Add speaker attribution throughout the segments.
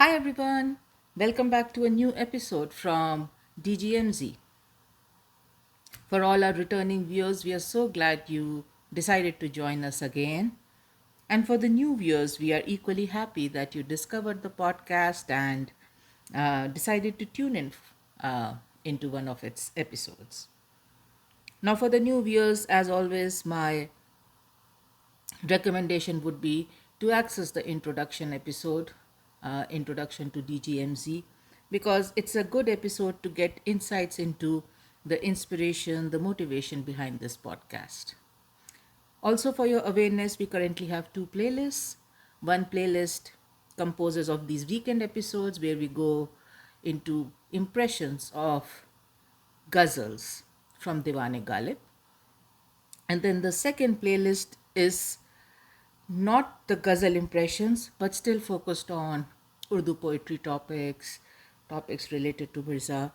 Speaker 1: Hi everyone, welcome back to a new episode from DGMZ. For all our returning viewers, we are so glad you decided to join us again. And for the new viewers, we are equally happy that you discovered the podcast and decided to tune in into one of its episodes. Now, for the new viewers, as always, my recommendation would be to access the introduction episode, introduction to DGMZ, because it's a good episode to get insights into the inspiration, the motivation behind this podcast. Also, for your awareness, we currently have two playlists. One playlist composes of these weekend episodes where we go into impressions of ghazals from Diwan-e-Ghalib. And then the second playlist is not the ghazal impressions, but still focused on Urdu poetry topics, topics related to Mirza.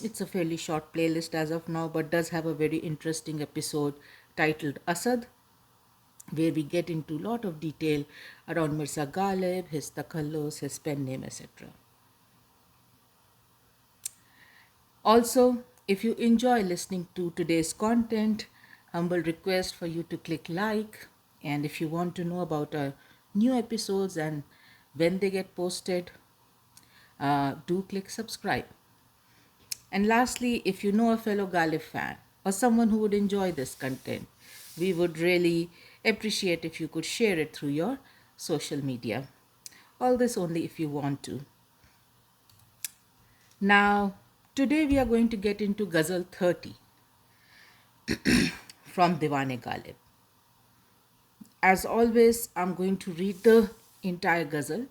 Speaker 1: It's a fairly short playlist as of now, but does have a very interesting episode titled Asad, where we get into a lot of detail around Mirza Ghalib, his takhallus, his pen name, etc. Also, if you enjoy listening to today's content, humble request for you to click like. And if you want to know about our new episodes and when they get posted, do click subscribe. And lastly, if you know a fellow Ghalib fan or someone who would enjoy this content, we would really appreciate if you could share it through your social media. All this only if you want to. Now, today we are going to get into Ghazal 30 from Diwan-e-Ghalib. As always, I'm going to read the entire ghazal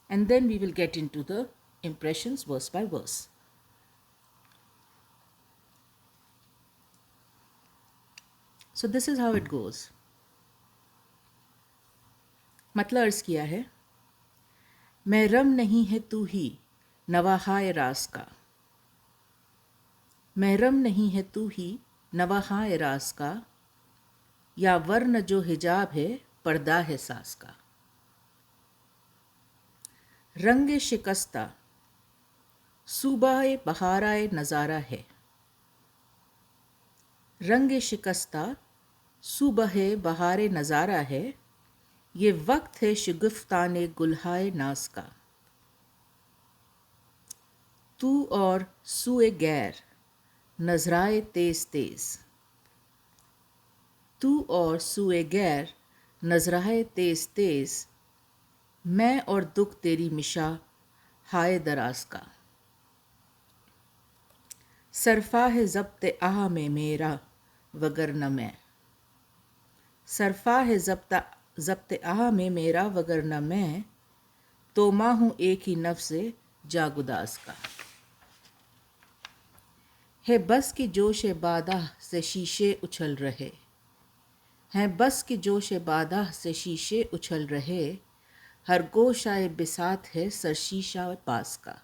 Speaker 1: and then we will get into the impressions verse by verse. So this is how it goes. मतलब अर्ज किया है, महरम नहीं है तू ही नवाहा-ए-राज का, महरम नहीं है तू ही नवाहा-ए-राज का, या वर्ण जो हिजाब है पर्दा है साज का। रंग-ए-शिकस्ता सुबह-ए-बहार-ए-नज़ारा है, रंग-ए-शिकस्ता सुबह-ए-बहार-ए-नज़ारा है, ये वक्त है शगुफ्तान-ए-गुल-haa-ए-नाज का। तू और सूए-गैर नज़रा-ए-तेज तेज, तू और सूए-गैर नज़रा-ए-तेज तेज, मैं और दुख तेरी मिज़ाह-haa-ए-दराज का। सरफा है ज़ब्त-ए-आह में मेरा वगरना मैं, सरफा है ज़ब्त-ए-आह में मेरा वगरना मैं, तो माँ हूँ एक ही नफ्स-ए-जान-गुदाज का। है बस की जोश-ए-बादा से शीशे उछल रहे, हैं बस की जोश-ए-बादा से शीशे उछल रहे, हर गोशा-ए-बिसात है सर शीशा-बाज का।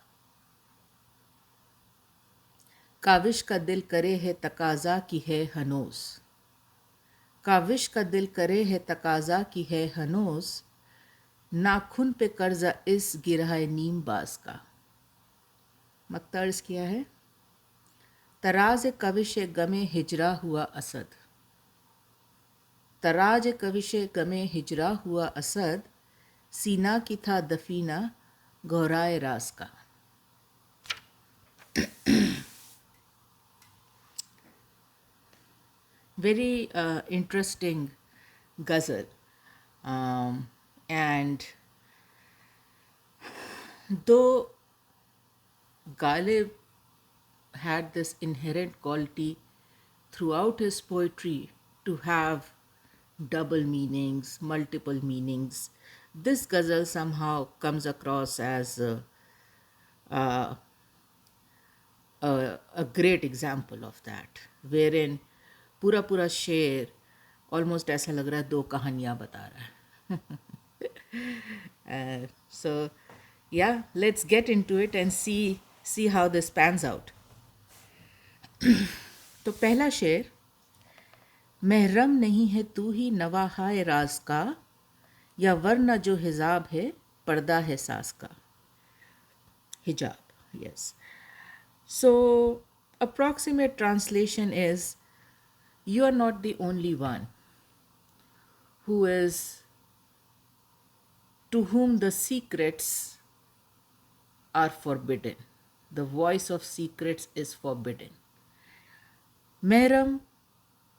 Speaker 1: काविश का दिल करे है तकाज़ा की है हनोस, काविश का दिल करे है तकाज़ा की है हनोस, नाखून पे कर्जा इस गिरह-ए-नीम-बाज का। मक्तर्ज किया है, ताराज-ए-काविश-ए-ग़म-ए-हिजरा हुआ असद, ताराज-ए-काविश-ए-ग़म-ए हिजरा हुआ असद, सीना की था दफीना गुहर-ए-राज़ का। Very interesting ghazal, and though Ghalib had this inherent quality throughout his poetry to have double meanings, multiple meanings, this ghazal somehow comes across as a great example of that, wherein पूरा शेर almost ऐसा लग रहा है दो कहानियाँ बता रहा है. So yeah, let's get into it and see how this pans out. तो पहला शेर, महरम नहीं है तू ही नवा-haa-e-Raaz का, या वरना जो हिजाब है पर्दा है साज का. Hijab, yes. So, approximate translation is you are not the only one who is to whom the secrets are forbidden. The voice of secrets is forbidden. Mahram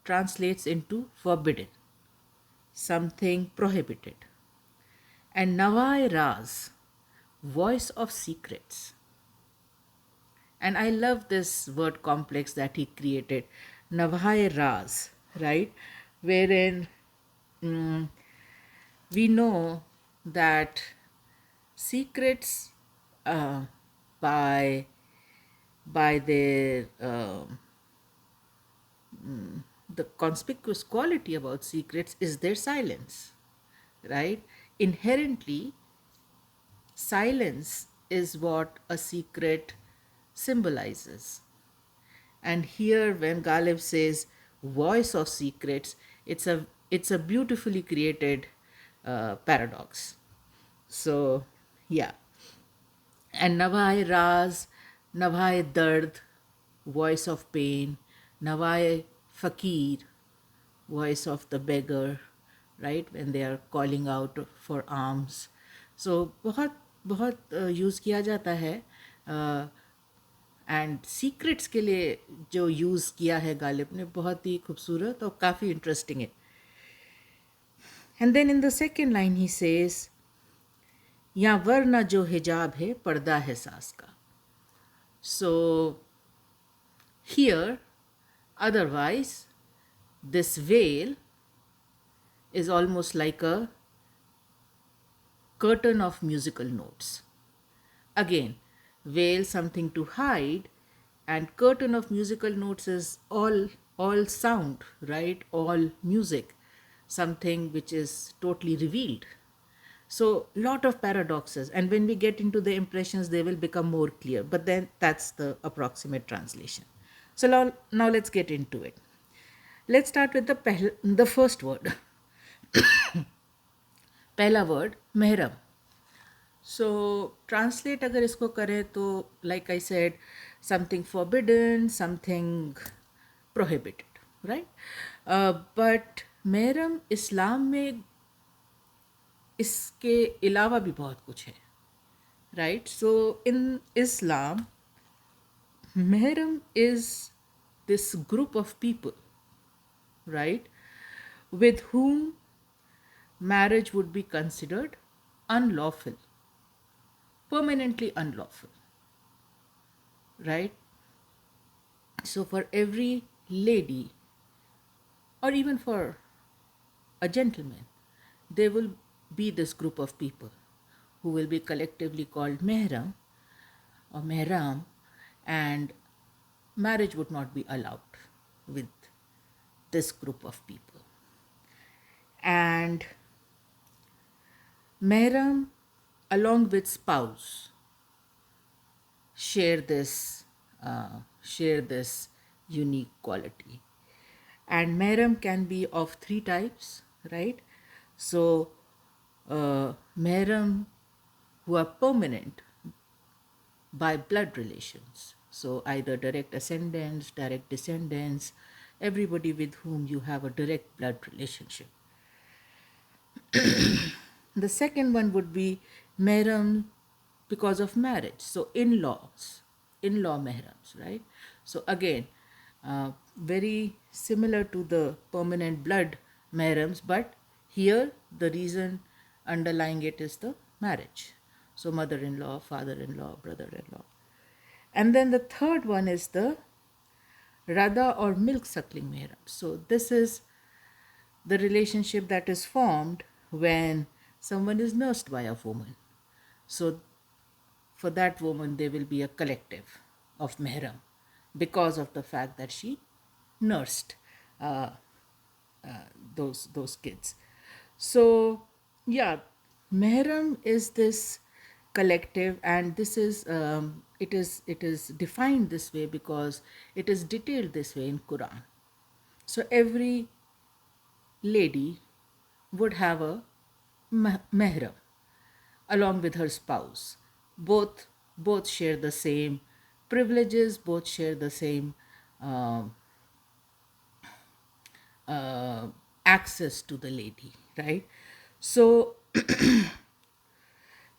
Speaker 1: translates into forbidden, something prohibited. And Nawaa-haa-e-Raaz, voice of secrets. And I love this word complex that he created, Nawaa-haa-e-Raaz, right? Wherein we know that secrets uh, by their the conspicuous quality about secrets is their silence, right? Inherently, silence is what a secret symbolizes. And here, when Ghalib says voice of secrets, it's a beautifully created paradox. So, yeah. And Nawaa-e-Raaz, Nawaa-e-Dard, voice of pain, Nawaa-e-Fakir, voice of the beggar, right, when they are calling out for alms. So बहुत बहुत use किया जाता है and secrets के लिए जो use किया है गालिब ने बहुत ही खूबसूरत और काफ़ी इंटरेस्टिंग है. And then in the second line ही सेज या वरना जो हिजाब है पर्दा है सास का. So here otherwise this veil is almost like a curtain of musical notes. Again, veil something to hide, and curtain of musical notes is all sound, right? All music, something which is totally revealed. So lot of paradoxes, and when we get into the impressions, they will become more clear. But then that's the approximate translation. So now let's get into it. Let's start with the first word. पहला word महरम. So translate अगर इसको करें तो like I said something forbidden, something prohibited, right. But महरम इस्लाम में इसके अलावा भी बहुत कुछ है, राइट. सो इन इस्लाम महरम is this group of people, right, with whom marriage would be considered unlawful, permanently unlawful, right. So for every lady or even for a gentleman, there will be this group of people who will be collectively called mahram or mahram, and marriage would not be allowed with this group of people. And mahram along with spouse share this unique quality. And mahram can be of three types, right. So mahram who are permanent by blood relations, so either direct ascendants, direct descendants, everybody with whom you have a direct blood relationship. The second one would be mahram because of marriage, so in-law mahrams, right. So again, very similar to the permanent blood mahrams, but here the reason underlying it is the marriage. So mother-in-law, father-in-law, brother-in-law. And then the third one is the Rada or milk suckling mahram. So this is the relationship that is formed when someone is nursed by a woman. So for that woman, there will be a collective of mahram because of the fact that she nursed those kids. So yeah, mahram is this collective, and this is it is defined this way because it is detailed this way in Quran. So every lady would have a mahram along with her spouse, both both share the same privileges, both share the same uh, uh, access to the lady, right? So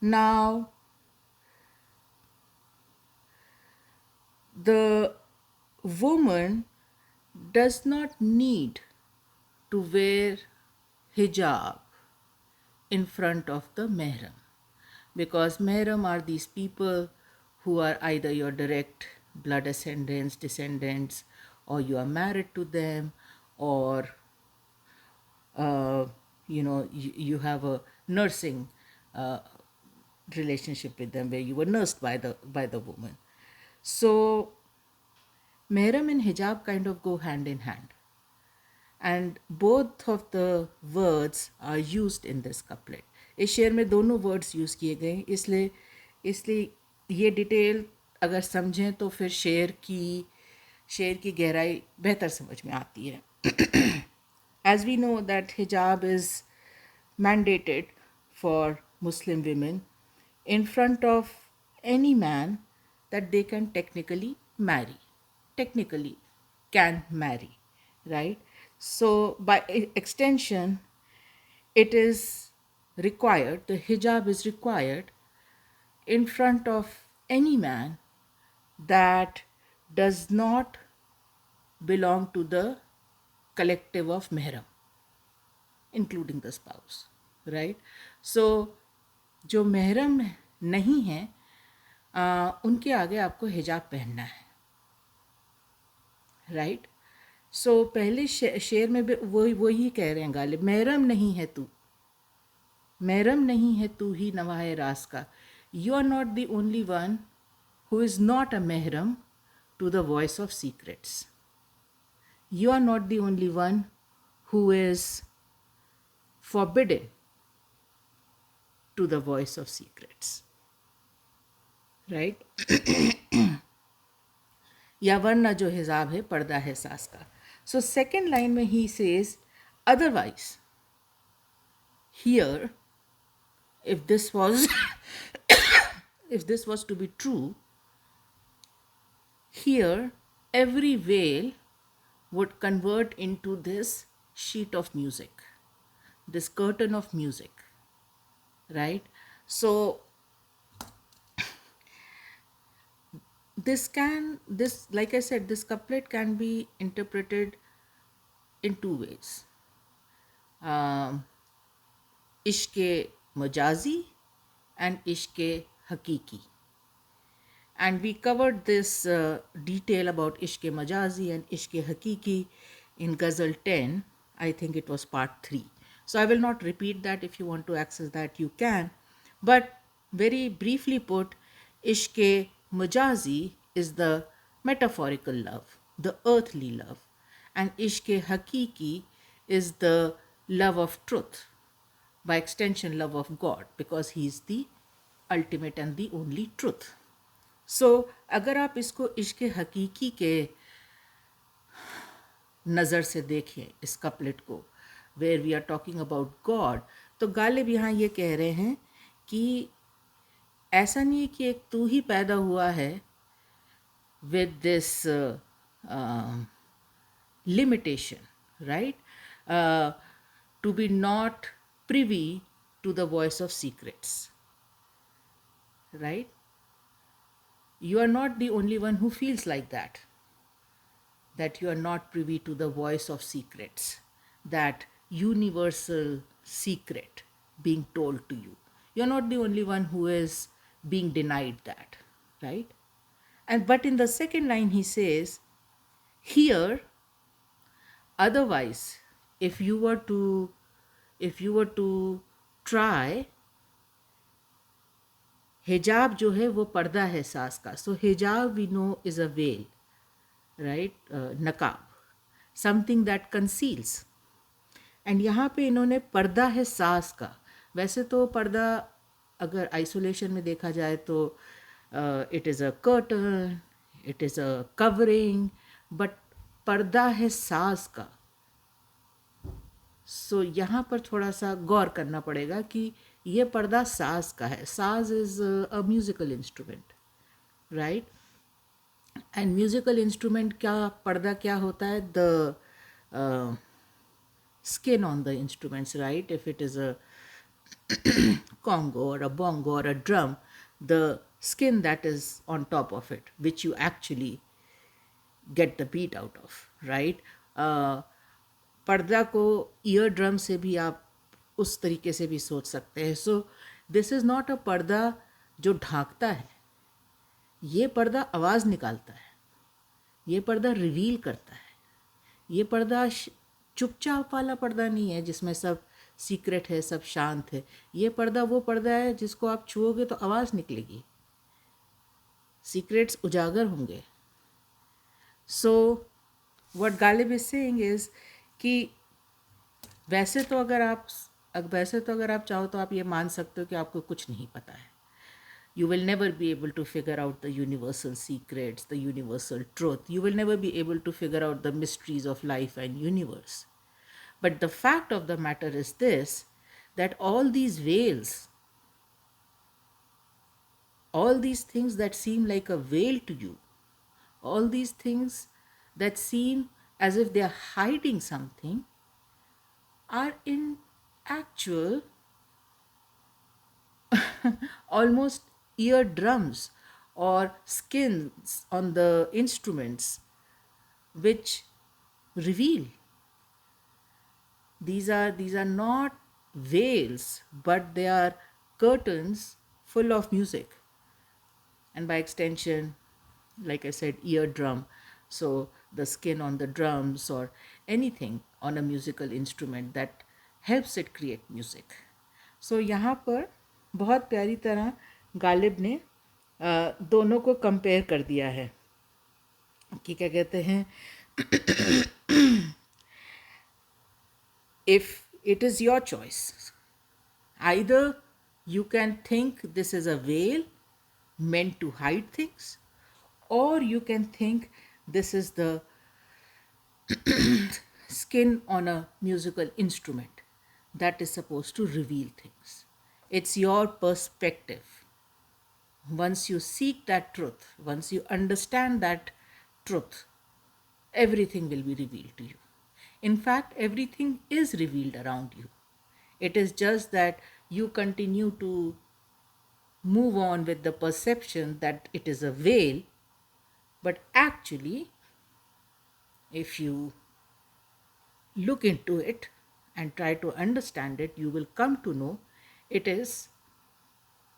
Speaker 1: now the woman does not need to wear hijab in front of the Mahram, because Mahram are these people who are either your direct blood descendants, or you are married to them, or uh, you have a nursing uh, relationship with them where you were nursed by the woman. So Mahram and hijab kind of go hand in hand, and both of the words are used in this couplet. इस शेर में दोनों words use किए गए हैं, इसलिए इसलिए ये डिटेल अगर समझें तो फिर शेर की गहराई बेहतर समझ में आती है. As we know that hijab is mandated for Muslim women in front of any man that they can technically can marry, right? So by extension, it is required, the hijab is required in front of any man that does not belong to the collective of Mahram, including the spouse, right? So जो महरम नहीं है उनके आगे आपको हिजाब पहनना है, right? सो पहले शेर में भी वही कह रहे हैं गालिब, महरम नहीं है तू ही नवाह-ए-राज़ का. You are not the only one who is not a mahram to the voice of secrets. You are not the only one who is forbidden to the voice of secrets, right? या वरना जो हिजाब है पर्दा है सास का. So second line में he says, otherwise, here, if this was if this was to be true, here every veil would convert into this sheet of music, this curtain of music, right? So this like I said, this couplet can be interpreted in two ways. Ishq-e-Majazi and Ishq-e-Haqiqi. And we covered this detail about Ishq-e-Majazi and Ishq-e-Haqiqi in Ghazal 10. I think it was part 3. So I will not repeat that. If you want to access that, you can. But very briefly put, Ishq-e-Majazi is the metaphorical love, the earthly love. And Ishq-e-Haqiqi is the love of truth, by extension love of God, because he is the ultimate and the only truth. So अगर आप इसको इश्क़ हकीकी के नज़र से देखें इस couplet को, where we are talking about God, तो गालिब यहाँ ये कह रहे हैं कि ऐसा नहीं है कि एक तू ही पैदा हुआ है with this limitation, right? To be not privy to the voice of secrets, right? You are not the only one who feels like that you are not privy to the voice of secrets, that universal secret being told to you. You're not the only one who is being denied that, right? And but in the second line he says, here, otherwise, if you were to try, हिजाब जो है वो पर्दा है सास का. So हिजाब we know is a veil, right, नकाब, समथिंग दैट कंसील्स. एंड यहाँ पे इन्होंने पर्दा है सास का. वैसे तो पर्दा अगर आइसोलेशन में देखा जाए तो it is a curtain, it is a covering, but पर्दा है सास का. सो यहाँ पर थोड़ा सा गौर करना पड़ेगा कि ये पर्दा साज का है. साज is a musical instrument, right? And musical instrument क्या पर्दा क्या होता है? The skin on the instruments, right? If it is a congo or a bongo or a drum, the skin that is on top of it, which you actually get the beat out of, right? पर्दा को ear drum से भी आप उस तरीके से भी सोच सकते हैं. So this is not a पर्दा जो ढांकता है, ये पर्दा आवाज़ निकालता है, ये पर्दा रिवील करता है. ये पर्दा चुपचाप वाला पर्दा नहीं है जिसमें सब सीक्रेट है, सब शांत है. ये पर्दा वो पर्दा है जिसको आप छुओगे तो आवाज़ निकलेगी, सीक्रेट्स उजागर होंगे. So what Ghalib is saying is कि वैसे तो अगर आप चाहो तो आप ये मान सकते हो कि आपको कुछ नहीं पता है. You will never be able to figure out the universal secrets, the universal truth. You will never be able to figure out the mysteries of life and universe. But the fact of the matter is this, that all these veils, all these things that seem like a veil to you, all these things that seem as if they are hiding something, are in actual almost eardrums or skins on the instruments which reveal. These are not veils, but they are curtains full of music, and by extension, like I said, eardrum. So the skin on the drums or anything on a musical instrument that helps it create music. So यहाँ पर बहुत प्यारी तरह गालिब ने दोनों को compare कर दिया है कि क्या कहते हैं, if it is your choice, either you can think this is a veil meant to hide things, or you can think this is the skin on a musical instrument that is supposed to reveal things. It's your perspective. Once you seek that truth, once you understand that truth, everything will be revealed to you. In fact, everything is revealed around you. It is just that you continue to move on with the perception that it is a veil, but actually, if you look into it and try to understand it, you will come to know it is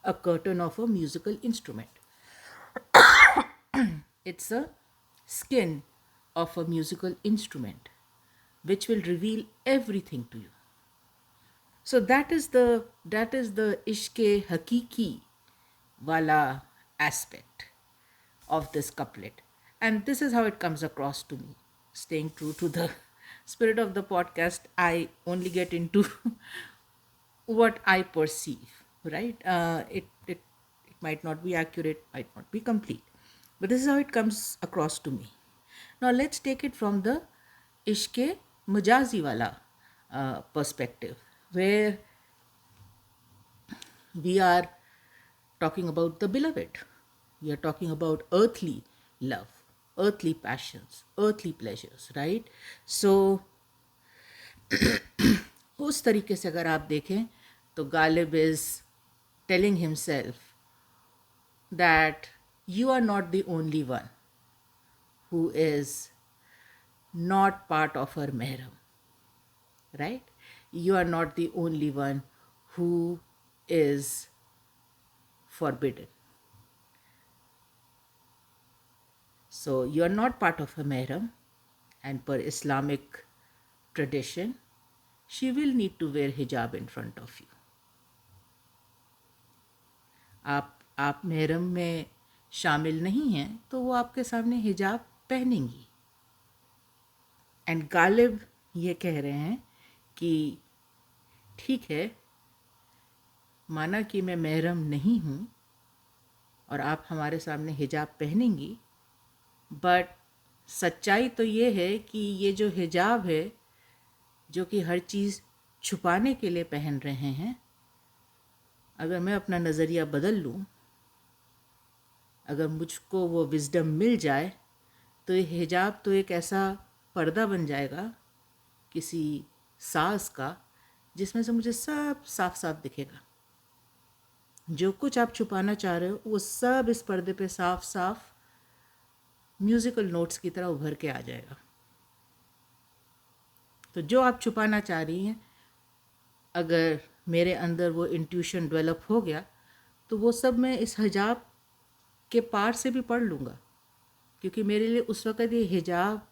Speaker 1: a curtain of a musical instrument. It's a skin of a musical instrument which will reveal everything to you. So that is the Ishq-e-Haqiqi wala aspect of this couplet. And this is how it comes across to me. Staying true to the spirit of the podcast, I only get into what I perceive, right? It might not be accurate, might not be complete, but this is how it comes across to me. Now let's take it from the Ishq-e-Majazi wala perspective, where we are talking about the beloved. We are talking about earthly love, earthly passions, earthly pleasures, right? So उस तरीके से अगर आप देखें तो Ghalib is telling himself that you are not the only one who is not part of her mahram, right? You are not the only one who is forbidden. So you are not part of her mahram, and per Islamic tradition, she will need to wear hijab in front of you. आप महरम में शामिल नहीं हैं तो वो आपके सामने हिजाब पहनेंगी. एंड गालिब ये कह रहे हैं कि ठीक है, माना कि मैं महरम नहीं हूँ और आप हमारे सामने हिजाब पहनेंगी, बट सच्चाई तो ये है कि ये जो हिजाब है, जो कि हर चीज़ छुपाने के लिए पहन रहे हैं, अगर मैं अपना नज़रिया बदल लूँ अगर मुझको वो विजडम मिल जाए तो ये हिजाब तो एक ऐसा पर्दा बन जाएगा किसी साज का जिसमें से मुझे सब साफ साफ दिखेगा। जो कुछ आप छुपाना चाह रहे हो वो सब इस पर्दे पे साफ साफ म्यूज़िकल नोट्स की तरह उभर के आ जाएगा। तो जो आप छुपाना चाह रही हैं, अगर मेरे अंदर वो इंट्यूशन डेवलप हो गया तो वो सब मैं इस हिजाब के पार से भी पढ़ लूँगा, क्योंकि मेरे लिए उस वक़्त ये हिजाब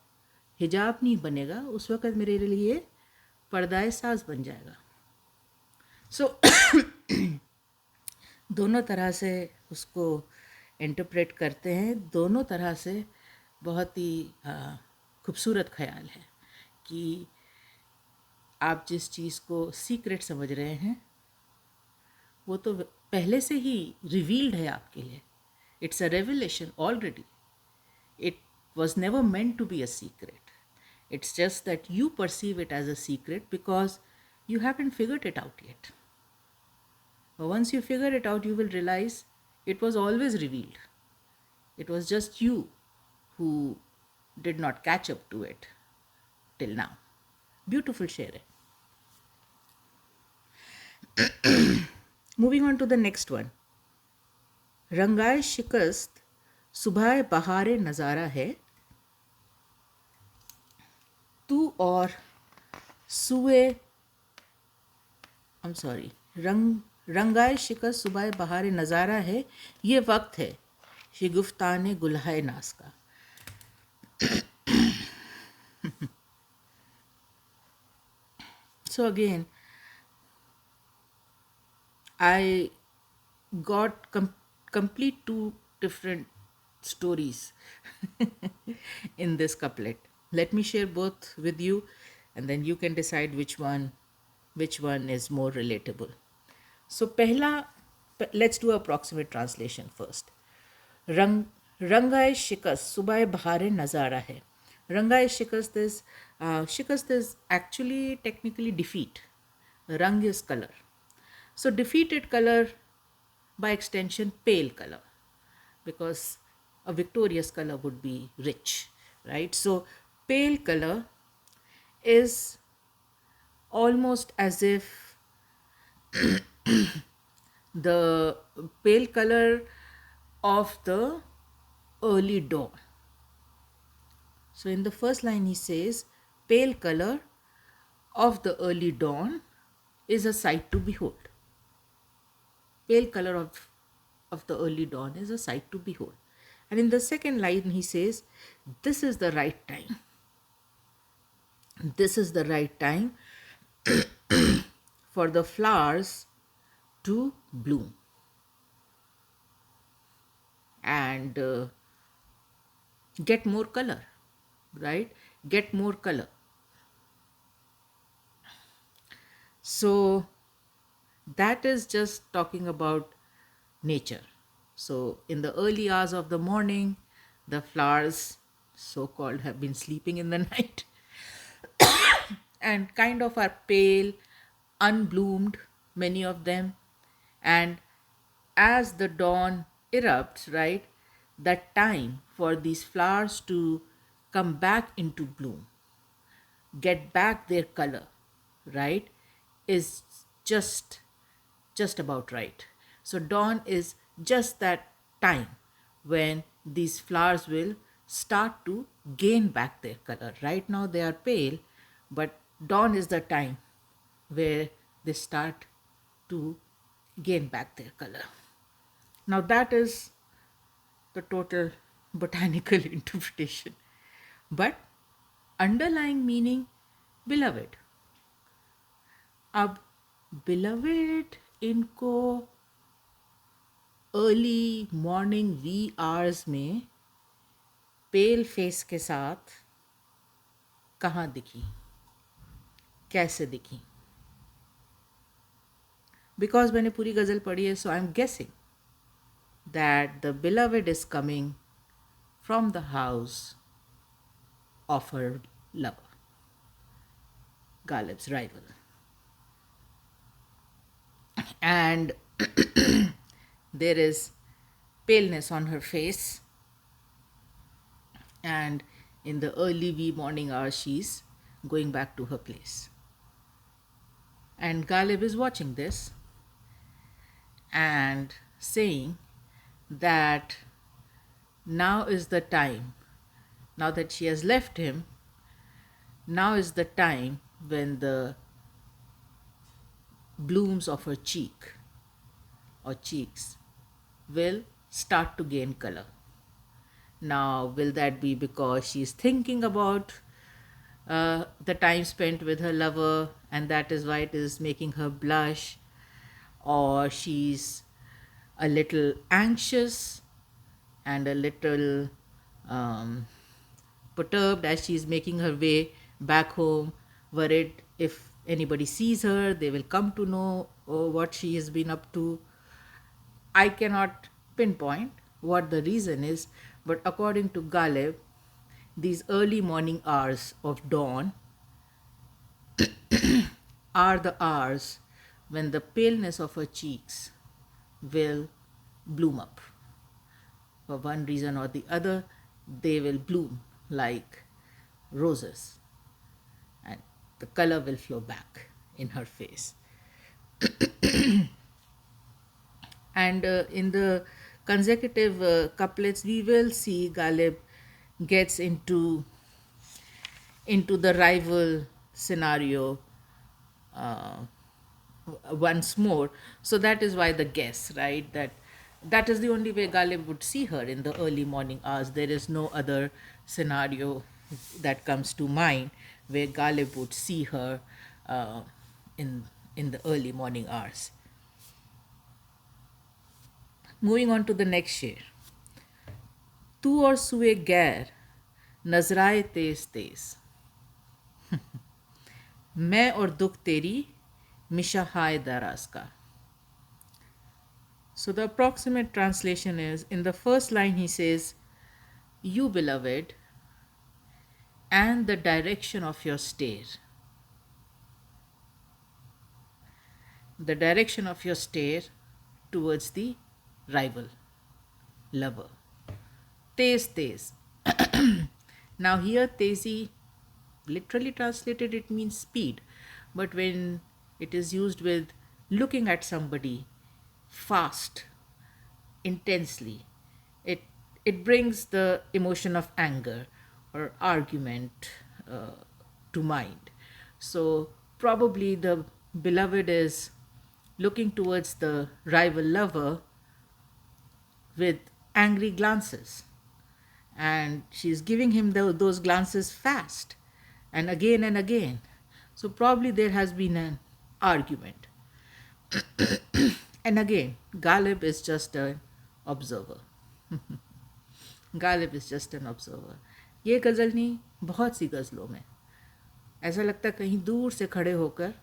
Speaker 1: हिजाब नहीं बनेगा, उस वक़्त मेरे लिए पर्दाए साज बन जाएगा। सो दोनों तरह से उसको इंटरप्रेट करते हैं, दोनों तरह से बहुत ही खूबसूरत ख्याल है कि आप जिस चीज़ को सीक्रेट समझ रहे हैं वो तो पहले से ही रिवील्ड है आपके लिए। It's a revelation already. It was never meant to be a secret. It's just that you perceive it as a secret because you haven't figured it out yet. But once you figure it out, you will realize it was always revealed. It was just you who did not catch up to it till now. Beautiful Sher. Moving on to the next one. रंगाए-शिकस्त सुबह-ए-बहार-ए-नज़ारा है, तू और रंगाए-शिकस्त सुबह-ए-बहार-ए-नज़ारा है, ये वक्त है शगुफ्तान-ए-गुल-haa-ए-नाज़ का। So again, I got complete two different stories in this couplet. Let me share both with you, and then you can decide which one is more relatable. So let's do approximate translation first. Rang-e-Shikasta Subh-e-Bahaar-e-Nazaara hai. Shikast is actually technically defeat. Rang is color. So defeated color, by extension pale color, because a victorious color would be rich, right? So pale color is almost as if the pale color of the early dawn. So in the first line he says, pale color of the early dawn is a sight to behold. Pale color of the early dawn is a sight to behold. And in the second line he says, this is the right time. This is the right time for the flowers to bloom and get more color, right? Get more color. So that is just talking about nature. So in the early hours of the morning, the flowers, so-called, have been sleeping in the night and kind of are pale, unbloomed, many of them. And as the dawn erupts, right, that time for these flowers to come back into bloom, get back their color, right, is just about right. So dawn is just that time when these flowers will start to gain back their color. Right now they are pale, but dawn is the time where they start to gain back their color. Now that is the total botanical interpretation. But underlying meaning, beloved. अब beloved इनको early morning we hours में pale face के साथ कहाँ दिखी, कैसे दिखी? Because मैंने पूरी गज़ल पढ़ी है, so I am guessing that the beloved is coming from the house of her lover, Ghalib's rival. And there is paleness on her face, and in the early wee morning hours, she's going back to her place. And Ghalib is watching this and saying that now is the time, now that she has left him, now is the time when the blooms of her cheek or cheeks will start to gain color. Now, will that be because she's thinking about the time spent with her lover and that is why it is making her blush, or she's a little anxious and a little perturbed as she's making her way back home, worried if anybody sees her, they will come to know what she has been up to. I cannot pinpoint what the reason is, but according to Ghalib, these early morning hours of dawn are the hours when the paleness of her cheeks will bloom up. For one reason or the other, they will bloom like roses and the color will flow back in her face. And in the consecutive couplets, we will see Ghalib gets into the rival scenario once more. So that is why the guess, right? That is the only way Ghalib would see her in the early morning hours. There is no other scenario that comes to mind where Ghalib would see her in the early morning hours. Moving on to the next sher. तू और सूए-गैर नज़राए-तेज तेज, मैं और दुख तेरी मिज़ाह-haa-e-Daraaz का. So the approximate translation is, in the first line he says, you beloved, and the direction of your stare. The direction of your stare towards the rival lover. Tez tez. Now here tezi, literally translated, it means speed, but when it is used with looking at somebody fast, intensely, it brings the emotion of anger or argument to mind. So probably the beloved is looking towards the rival lover with angry glances, and she's giving him those glances fast and again. So probably there has been an argument. And again, Ghalib is just an observer. Ghalib is just an observer. ये गज़ल नहीं, बहुत सी गज़लों में ऐसा लगता है कहीं दूर से खड़े होकर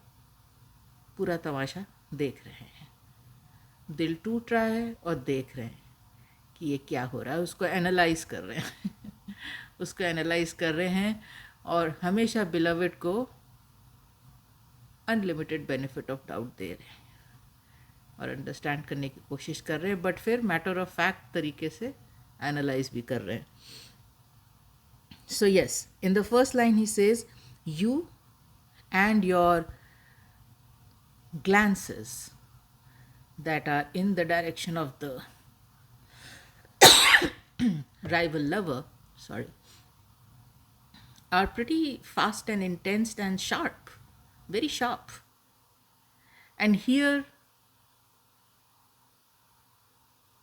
Speaker 1: पूरा तमाशा देख रहे हैं, दिल टूट रहा है और देख रहे हैं कि ये क्या हो रहा है, उसको एनालाइज कर रहे हैं उसको एनालाइज कर रहे हैं और हमेशा बिलवड को अनलिमिटेड बेनिफिट ऑफ डाउट दे रहे हैं और अंडरस्टैंड करने की कोशिश कर रहे हैं, बट फिर मैटर ऑफ फैक्ट तरीके से एनालाइज भी कर रहे हैं. So yes, in the first line ही says, you and your glances that are in the direction of the rival lover, are pretty fast and intense and sharp, very sharp. And here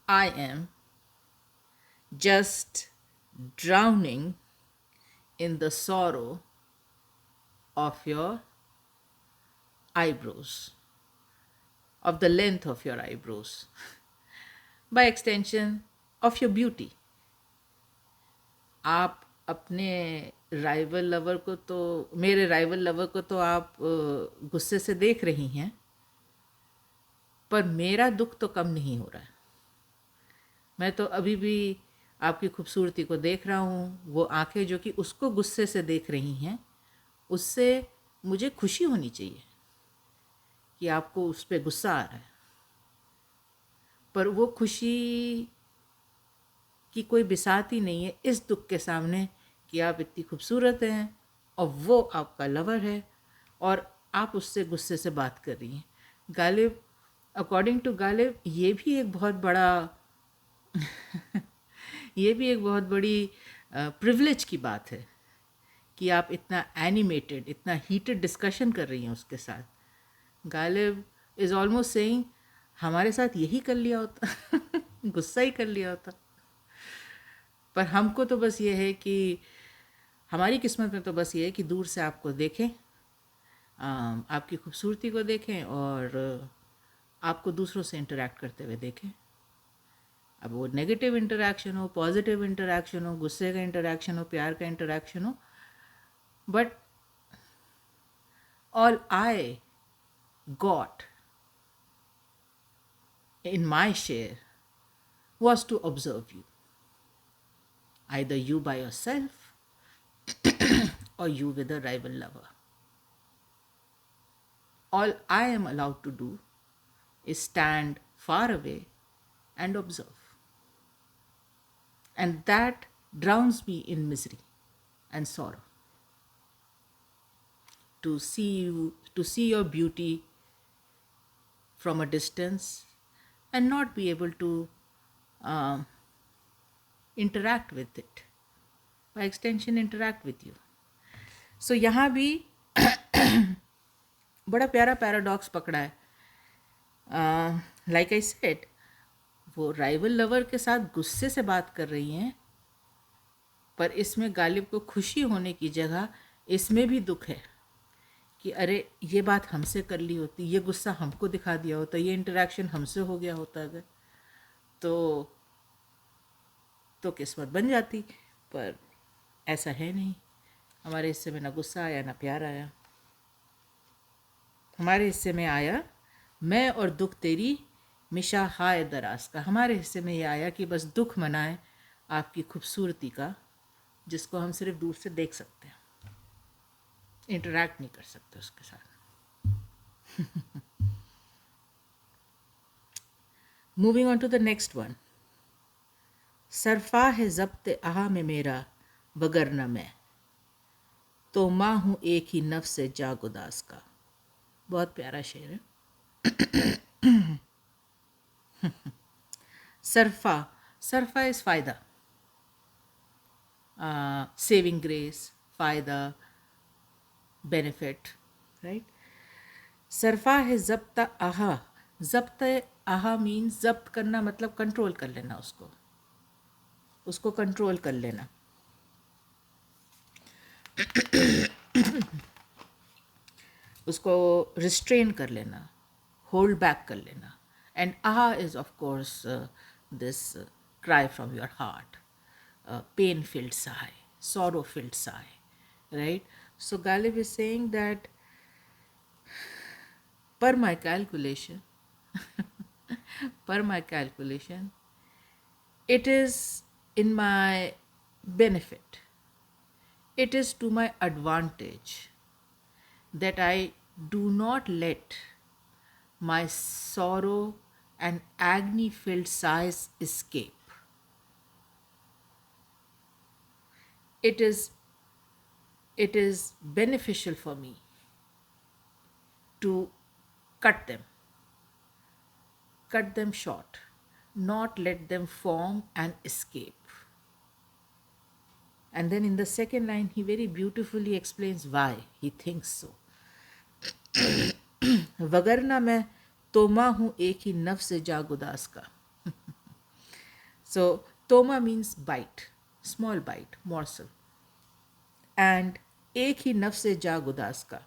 Speaker 1: I am just drowning in the sorrow of your eyebrows, of the length of your eyebrows, by extension of your beauty. आप अपने rival lover को तो, मेरे rival lover को तो आप गुस्से से देख रही हैं, पर मेरा दुख तो कम नहीं हो रहा है. मैं तो अभी भी आपकी खूबसूरती को देख रहा हूँ. वो आंखें जो कि उसको गुस्से से देख रही हैं, उससे मुझे खुशी होनी चाहिए कि आपको उस पर गुस्सा आ रहा है, पर वो खुशी कि कोई बिसात ही नहीं है इस दुख के सामने कि आप इतनी खूबसूरत हैं और वो आपका लवर है और आप उससे गुस्से से बात कर रही हैं। गालिब, अकॉर्डिंग टू गालिब, ये भी एक बहुत बड़ी प्रिविलेज की बात है कि आप इतना एनिमेटेड, इतना हीटेड डिस्कशन कर रही हैं उसके साथ। गालिब इज़ ऑलमोस्ट सेइंग हमारे साथ यही कर लिया होता गुस्सा ही कर लिया होता। पर हमको तो बस ये है कि हमारी किस्मत में तो बस ये है कि दूर से आपको देखें, आपकी खूबसूरती को देखें और आपको दूसरों से इंटरेक्ट करते हुए देखें। अब वो नेगेटिव इंटरेक्शन हो, पॉजिटिव इंटरेक्शन हो, गुस्से का इंटरेक्शन हो, प्यार का इंटरेक्शन हो, but all I got in my share was to observe you, either you by yourself or you with a rival lover. All I am allowed to do is stand far away and observe. And that drowns me in misery and sorrow. To see your beauty from a distance and not be able to interact with it, by extension interact with you. So यहाँ भी बड़ा प्यारा paradox पकड़ा है. Like I said, वो rival lover के साथ गुस्से से बात कर रही हैं, पर इसमें गालिब को खुशी होने की जगह इसमें भी दुख है कि अरे ये बात हमसे कर ली होती, ये गुस्सा हमको दिखा दिया होता, ये इंटरेक्शन हमसे हो गया होता अगर, तो किस्मत बन जाती. पर ऐसा है नहीं. हमारे हिस्से में ना गुस्सा आया ना प्यार आया. हमारे हिस्से में आया मैं और दुख तेरी मिज़ाह-haa-e-Daraaz का. हमारे हिस्से में ये आया कि बस दुख मनाए आपकी खूबसूरती का, जिसको हम सिर्फ दूर से देख सकते हैं, इंटरैक्ट नहीं कर सकते उसके साथ. Moving on to the next one. सरफा है ज़ब्त-ए-आह में मेरा वगरना मैं, तो माँ हूँ एक ही नफ्स से जा-गुदाज़ का. बहुत प्यारा शेर है. सरफा इज़ फ़ायदा, सेविंग ग्रेस, फ़ायदा, बेनिफिट, राइट. सरफा है ज़ब्त-ए-आह. ज़ब्त-ए-आह मीन्स ज़ब्त करना, मतलब कंट्रोल कर लेना, उसको कंट्रोल कर लेना. उसको रिस्ट्रेन कर लेना, होल्ड बैक कर लेना. एंड आह is of course this cry from your heart, pain filled sigh, sorrow filled sigh, right? So Ghalib is saying that per my calculation, it is in my benefit, it is to my advantage that I do not let my sorrow and agony filled sighs escape. It is beneficial for me to cut them short, not let them form and escape. And then in the second line, he very beautifully explains why he thinks so. वगरना मैं तोमा हूँ एक ही नफ्स से जा-गुदाज़ का. So toma means bite, small bite, morsel. And एक ही नफ्स से जा-गुदाज़ का.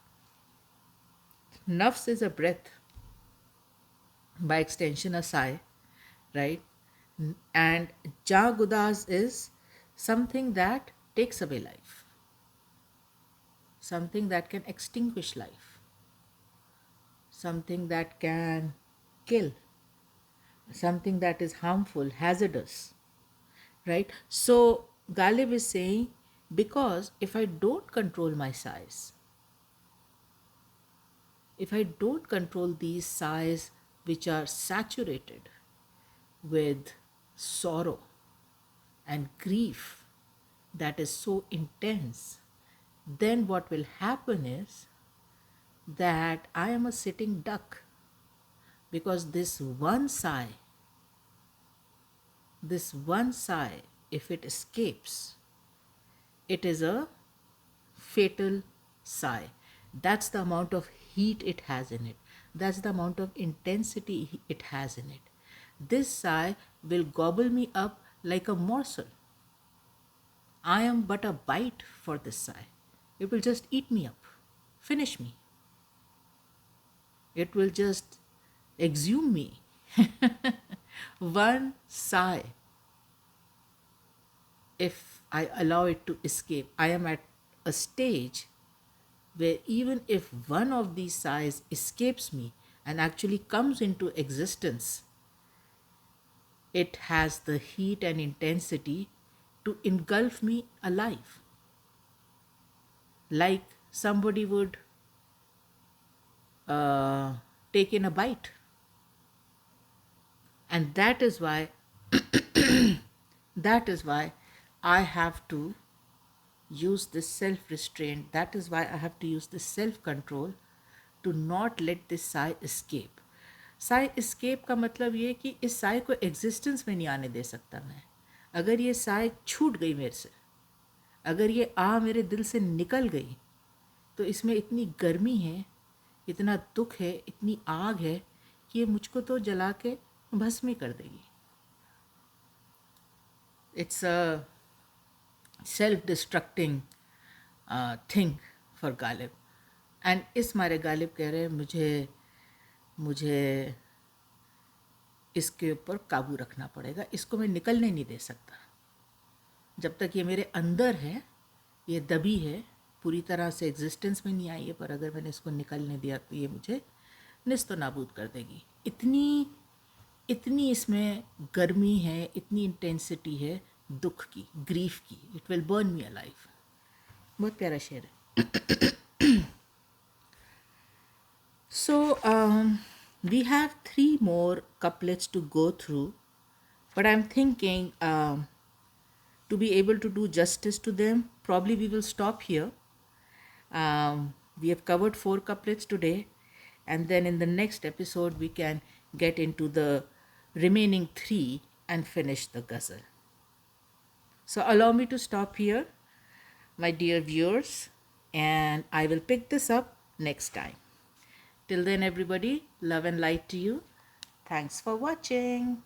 Speaker 1: Nafs is a breath, by extension a sigh, right? And Ja-Gudaaz is something that takes away life, something that can extinguish life, something that can kill, something that is harmful, hazardous, right? So Ghalib is saying, because if I don't control my sighs, if I don't control these sighs which are saturated with sorrow, and grief that is so intense, then what will happen is that I am a sitting duck, because this one sigh, if it escapes, it is a fatal sigh. That's the amount of heat it has in it. That's the amount of intensity it has in it. This sigh will gobble me up like a morsel. I am but a bite for this sigh. It will just eat me up, finish me. It will just exhume me. One sigh, if I allow it to escape, I am at a stage where even if one of these sighs escapes me and actually comes into existence, it has the heat and intensity to engulf me alive, like somebody would take in a bite. And that is why I have to use this self-restraint. That is why I have to use this self-control to not let this sigh escape. Sai escape का मतलब ये कि इस साय को existence में नहीं आने दे सकता मैं. अगर ये साय छूट गई मेरे से, अगर ये आह मेरे दिल से निकल गई, तो इसमें इतनी गर्मी है, इतना दुख है, इतनी आग है कि ये मुझको तो जला के भस्म ही कर देगी. It's a self-destructing thing for Ghalib. And इस मारे गालिब कह रहे हैं मुझे इसके ऊपर काबू रखना पड़ेगा, इसको मैं निकलने नहीं दे सकता. जब तक ये मेरे अंदर है, ये दबी है, पूरी तरह से एग्जिस्टेंस में नहीं आई है, पर अगर मैंने इसको निकलने दिया तो ये मुझे निस्तो नाबूद कर देगी. इतनी इसमें गर्मी है, इतनी इंटेंसिटी है दुख की, ग्रीफ की. It will burn me alive. बहुत प्यारा शेर है. So we have 3 more couplets to go through, but I'm thinking to be able to do justice to them, probably we will stop here. We have covered 4 couplets today, and then in the next episode we can get into the remaining 3 and finish the ghazal. So allow me to stop here, my dear viewers, and I will pick this up next time. Till then, everybody, love and light to you. Thanks for watching.